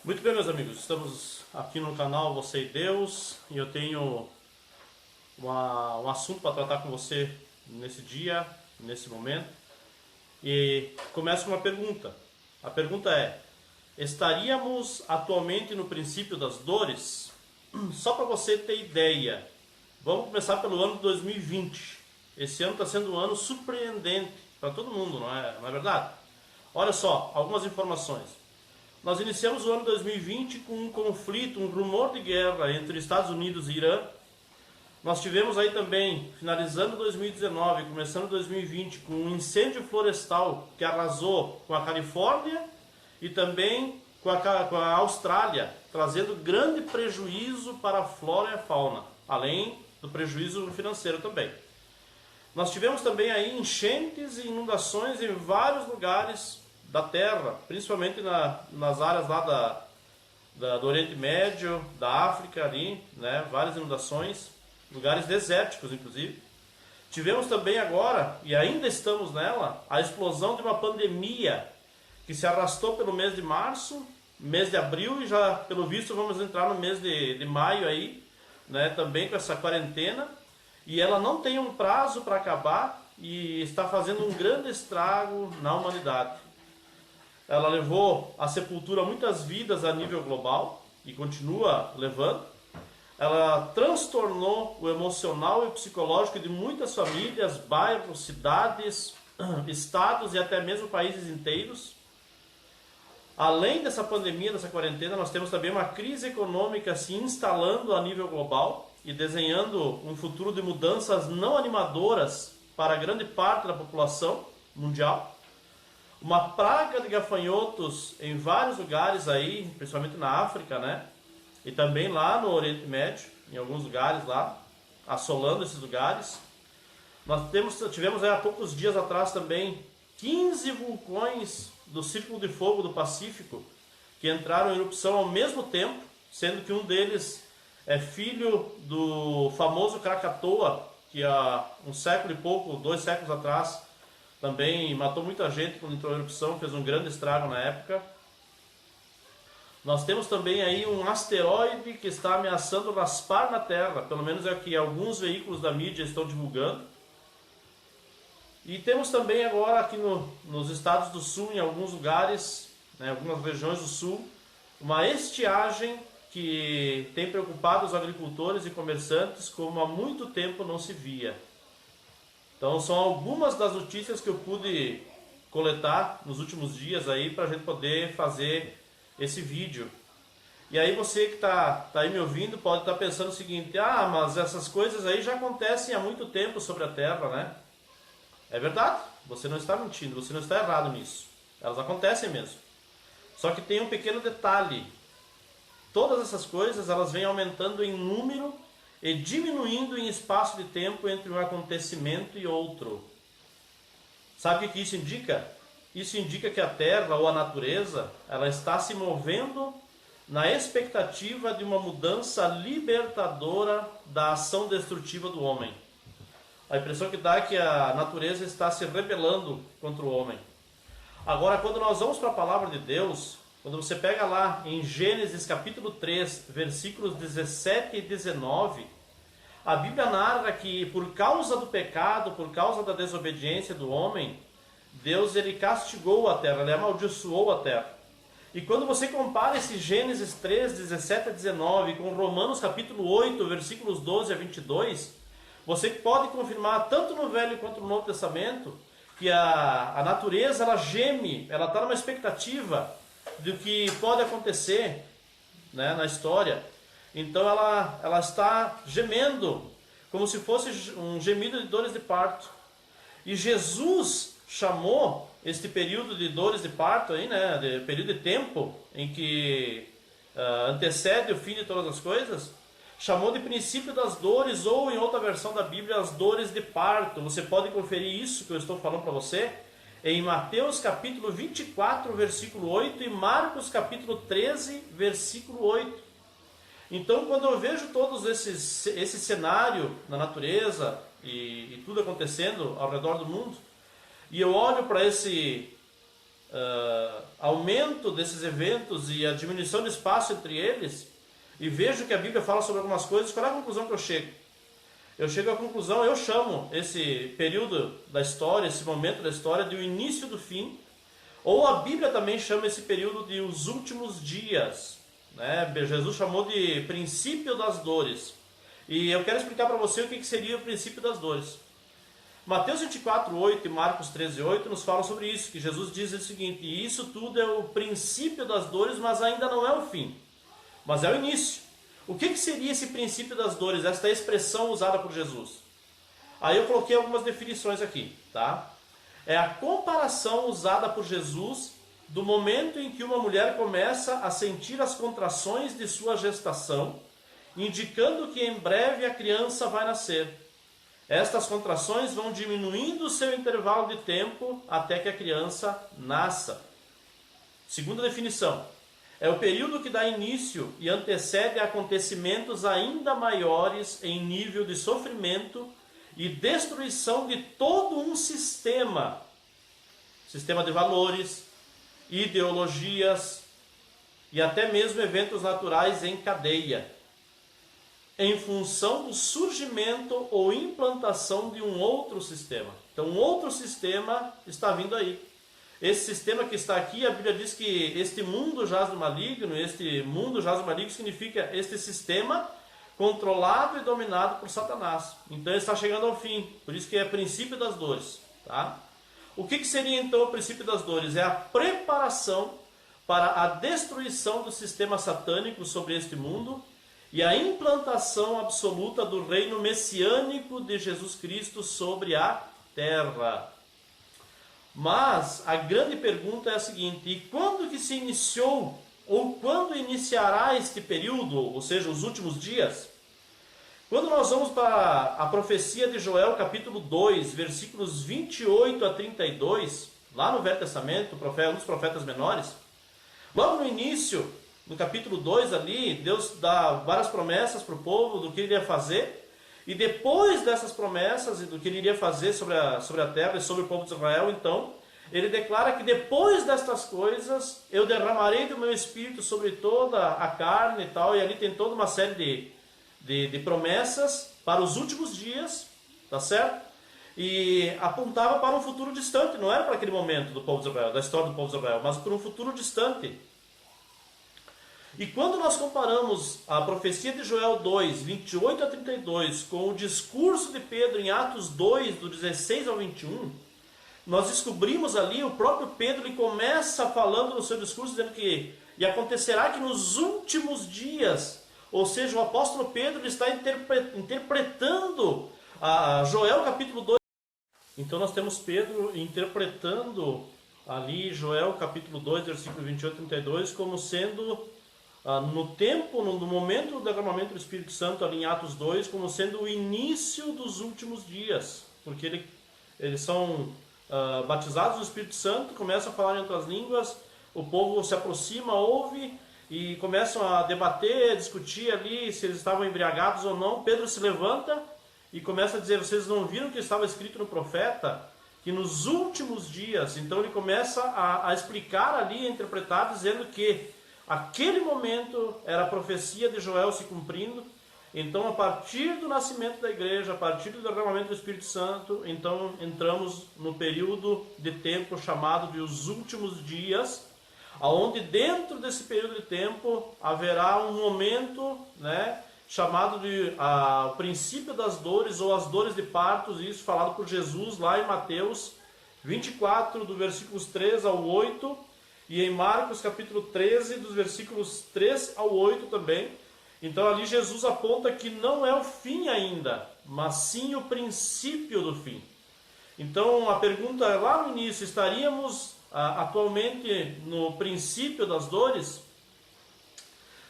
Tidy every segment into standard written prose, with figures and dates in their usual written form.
Muito bem, meus amigos, estamos aqui no canal Você e Deus e eu tenho um assunto para tratar com você nesse dia, nesse momento. E começo com uma pergunta. A pergunta é: estaríamos atualmente no princípio das dores? Só para você ter ideia, vamos começar pelo ano de 2020. Esse ano está sendo um ano surpreendente para todo mundo, não é verdade? Olha só, algumas informações. Nós iniciamos o ano 2020 com um conflito, um rumor de guerra entre Estados Unidos e Irã. Nós tivemos aí também, finalizando 2019, começando 2020, com um incêndio florestal que arrasou com a Califórnia e também com a Austrália, trazendo grande prejuízo para a flora e a fauna, além do prejuízo financeiro também. Nós tivemos também aí enchentes e inundações em vários lugares da Terra, principalmente nas áreas lá do Oriente Médio, da África ali, né? Várias inundações, lugares desérticos inclusive. Tivemos também agora, e ainda estamos nela, a explosão de uma pandemia que se arrastou pelo mês de março, mês de abril e já, pelo visto, vamos entrar no mês de maio aí, né? Também com essa quarentena, e ela não tem um prazo para acabar e está fazendo um grande estrago na humanidade. Ela levou à sepultura muitas vidas a nível global e continua levando. Ela transtornou o emocional e o psicológico de muitas famílias, bairros, cidades, estados e até mesmo países inteiros. Além dessa pandemia, dessa quarentena, nós temos também uma crise econômica se instalando a nível global e desenhando um futuro de mudanças não animadoras para grande parte da população mundial. Uma praga de gafanhotos em vários lugares aí, principalmente na África, né? E também lá no Oriente Médio, em alguns lugares lá, assolando esses lugares. Nós tivemos aí há poucos dias atrás também 15 vulcões do Círculo de Fogo do Pacífico que entraram em erupção ao mesmo tempo, sendo que um deles é filho do famoso Krakatoa, que há um século e pouco, 2 séculos atrás, também matou muita gente quando entrou em erupção, fez um grande estrago na época. Nós temos também aí um asteroide que está ameaçando raspar na Terra, pelo menos é o que alguns veículos da mídia estão divulgando. E temos também agora aqui nos estados do sul, em alguns lugares, né, algumas regiões do sul, uma estiagem que tem preocupado os agricultores e comerciantes como há muito tempo não se via. Então são algumas das notícias que eu pude coletar nos últimos dias aí para a gente poder fazer esse vídeo. E aí você que está aí me ouvindo pode estar pensando o seguinte: ah, mas essas coisas aí já acontecem há muito tempo sobre a Terra, né? É verdade, você não está mentindo, você não está errado nisso. Elas acontecem mesmo. Só que tem um pequeno detalhe: todas essas coisas elas vêm aumentando em número e diminuindo em espaço de tempo entre um acontecimento e outro. Sabe o que isso indica? Isso indica que a Terra ou a natureza ela está se movendo na expectativa de uma mudança libertadora da ação destrutiva do homem. A impressão que dá é que a natureza está se rebelando contra o homem. Agora, quando nós vamos para a palavra de Deus, quando você pega lá em Gênesis capítulo 3, versículos 17 e 19, a Bíblia narra que por causa do pecado, por causa da desobediência do homem, Deus ele castigou a terra, ele amaldiçoou a terra. E quando você compara esse Gênesis 3, 17 a 19 com Romanos capítulo 8, versículos 12 a 22, você pode confirmar tanto no Velho quanto no Novo Testamento que a natureza ela geme, ela está numa expectativa do que pode acontecer, né, na história. Então ela está gemendo, como se fosse um gemido de dores de parto. E Jesus chamou este período de dores de parto, aí, né, de período de tempo em que antecede o fim de todas as coisas, chamou de princípio das dores, ou em outra versão da Bíblia, as dores de parto. Você pode conferir isso que eu estou falando para você em Mateus capítulo 24, versículo 8 e Marcos capítulo 13, versículo 8. Então, quando eu vejo todos esse cenário na natureza e tudo acontecendo ao redor do mundo, e eu olho para esse aumento desses eventos e a diminuição de espaço entre eles, e vejo que a Bíblia fala sobre algumas coisas, qual é a conclusão que eu chego? Eu chego à conclusão, eu chamo esse período da história, esse momento da história, de o início do fim, ou a Bíblia também chama esse período de os últimos dias, né? Jesus chamou de princípio das dores. E eu quero explicar para você o que seria o princípio das dores. Mateus 24:8 e Marcos 13:8 nos falam sobre isso, que Jesus diz o seguinte: e isso tudo é o princípio das dores, mas ainda não é o fim, mas é o início. O que seria esse princípio das dores, esta expressão usada por Jesus? Aí eu coloquei algumas definições aqui, tá? É a comparação usada por Jesus do momento em que uma mulher começa a sentir as contrações de sua gestação, indicando que em breve a criança vai nascer. Estas contrações vão diminuindo o seu intervalo de tempo até que a criança nasça. Segunda definição: é o período que dá início e antecede a acontecimentos ainda maiores em nível de sofrimento e destruição de todo um sistema de valores, ideologias e até mesmo eventos naturais em cadeia, em função do surgimento ou implantação de um outro sistema. Então, um outro sistema está vindo aí. Esse sistema que está aqui, a Bíblia diz que este mundo jaz do maligno. Este mundo jaz do maligno significa este sistema controlado e dominado por Satanás. Então ele está chegando ao fim, por isso que é princípio das dores, tá? O que seria então o princípio das dores? É a preparação para a destruição do sistema satânico sobre este mundo e a implantação absoluta do reino messiânico de Jesus Cristo sobre a terra. Mas a grande pergunta é a seguinte: e quando que se iniciou, ou quando iniciará este período, ou seja, os últimos dias? Quando nós vamos para a profecia de Joel, capítulo 2, versículos 28 a 32, lá no Velho Testamento, um dos profetas menores, logo no início, no capítulo 2 ali, Deus dá várias promessas para o povo do que ele ia fazer. E depois dessas promessas e do que ele iria fazer sobre a terra e sobre o povo de Israel, então, ele declara que depois destas coisas, eu derramarei do meu espírito sobre toda a carne e tal, e ali tem toda uma série de promessas para os últimos dias, tá certo? E apontava para um futuro distante, não era para aquele momento do povo de Israel, da história do povo de Israel, mas para um futuro distante. E quando nós comparamos a profecia de Joel 2, 28 a 32, com o discurso de Pedro em Atos 2, do 16 ao 21, nós descobrimos ali, o próprio Pedro ele começa falando no seu discurso, dizendo que e acontecerá que nos últimos dias, ou seja, o apóstolo Pedro ele está interpretando a Joel capítulo 2. Então nós temos Pedro interpretando ali Joel capítulo 2, versículo 28 a 32, como sendo no momento do derramamento do Espírito Santo, ali em Atos 2, como sendo o início dos últimos dias, porque eles são batizados no Espírito Santo, começam a falar em outras línguas, o povo se aproxima, ouve e começam a debater, a discutir ali se eles estavam embriagados ou não. Pedro se levanta e começa a dizer: vocês não viram que estava escrito no profeta que nos últimos dias? Então ele começa a explicar ali, a interpretar, dizendo que aquele momento era a profecia de Joel se cumprindo. Então, a partir do nascimento da igreja, a partir do derramamento do Espírito Santo, então entramos no período de tempo chamado de os últimos dias, aonde dentro desse período de tempo haverá um momento, né, chamado de o princípio das dores ou as dores de partos, isso falado por Jesus lá em Mateus 24, do versículos 3 ao 8, e em Marcos capítulo 13, dos versículos 3 ao 8 também. Então ali Jesus aponta que não é o fim ainda, mas sim o princípio do fim. Então a pergunta lá no início: estaríamos atualmente no princípio das dores?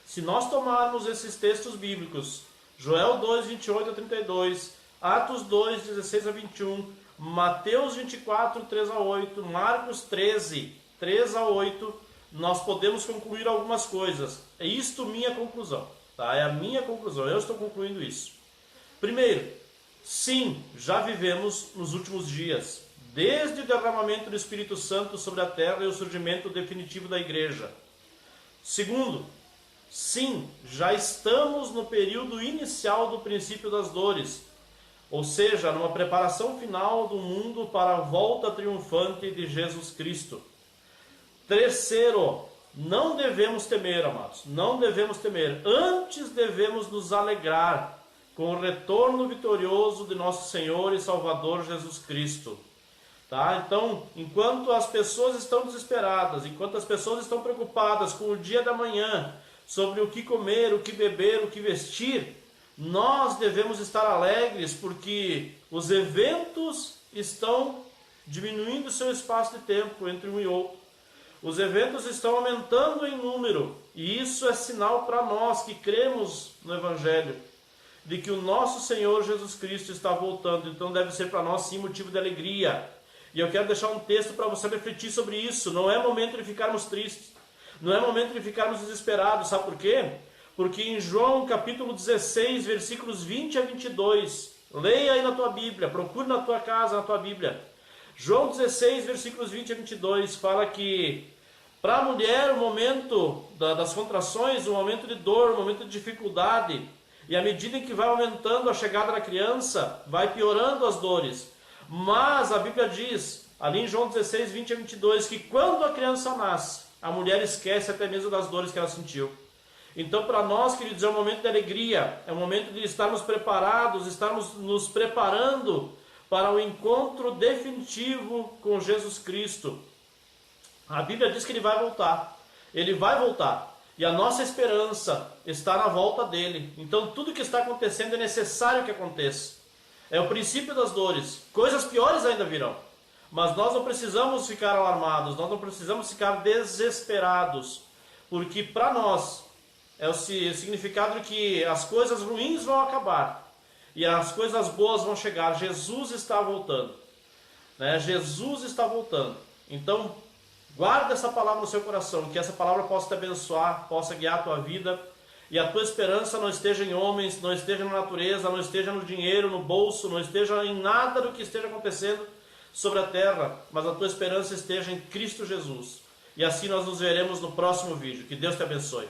Se nós tomarmos esses textos bíblicos, Joel 2, 28 a 32, Atos 2, 16 a 21, Mateus 24, 3 a 8, Marcos 13, 3 a 8, nós podemos concluir algumas coisas. É isto minha conclusão, tá? É a minha conclusão, eu estou concluindo isso. Primeiro, sim, já vivemos nos últimos dias, desde o derramamento do Espírito Santo sobre a terra e o surgimento definitivo da igreja. Segundo, sim, já estamos no período inicial do princípio das dores, ou seja, numa preparação final do mundo para a volta triunfante de Jesus Cristo. Terceiro, não devemos temer, amados, não devemos temer, antes devemos nos alegrar com o retorno vitorioso de nosso Senhor e Salvador Jesus Cristo. Tá? Então, enquanto as pessoas estão desesperadas, enquanto as pessoas estão preocupadas com o dia da manhã, sobre o que comer, o que beber, o que vestir, nós devemos estar alegres porque os eventos estão diminuindo seu espaço de tempo entre um e outro. Os eventos estão aumentando em número, e isso é sinal para nós que cremos no Evangelho, de que o nosso Senhor Jesus Cristo está voltando. Então deve ser para nós sim motivo de alegria. E eu quero deixar um texto para você refletir sobre isso. Não é momento de ficarmos tristes, não é momento de ficarmos desesperados. Sabe por quê? Porque em João capítulo 16, versículos 20 a 22, leia aí na tua Bíblia, procure na tua casa, na tua Bíblia. João 16, versículos 20 a 22, fala que para a mulher o momento das contrações, o momento de dor, o momento de dificuldade, e à medida em que vai aumentando a chegada da criança, vai piorando as dores. Mas a Bíblia diz, ali em João 16, 20 a 22, que quando a criança nasce, a mulher esquece até mesmo das dores que ela sentiu. Então, para nós, queridos, é um momento de alegria, é um momento de estarmos preparados, estarmos nos preparando para o encontro definitivo com Jesus Cristo. A Bíblia diz que Ele vai voltar. Ele vai voltar. E a nossa esperança está na volta dele. Então tudo que está acontecendo é necessário que aconteça. É o princípio das dores. Coisas piores ainda virão. Mas nós não precisamos ficar alarmados, nós não precisamos ficar desesperados. Porque para nós é o significado de que as coisas ruins vão acabar. E as coisas boas vão chegar. Jesus está voltando. Né? Jesus está voltando. Então, guarda essa palavra no seu coração, que essa palavra possa te abençoar, possa guiar a tua vida, e a tua esperança não esteja em homens, não esteja na natureza, não esteja no dinheiro, no bolso, não esteja em nada do que esteja acontecendo sobre a terra, mas a tua esperança esteja em Cristo Jesus. E assim nós nos veremos no próximo vídeo. Que Deus te abençoe.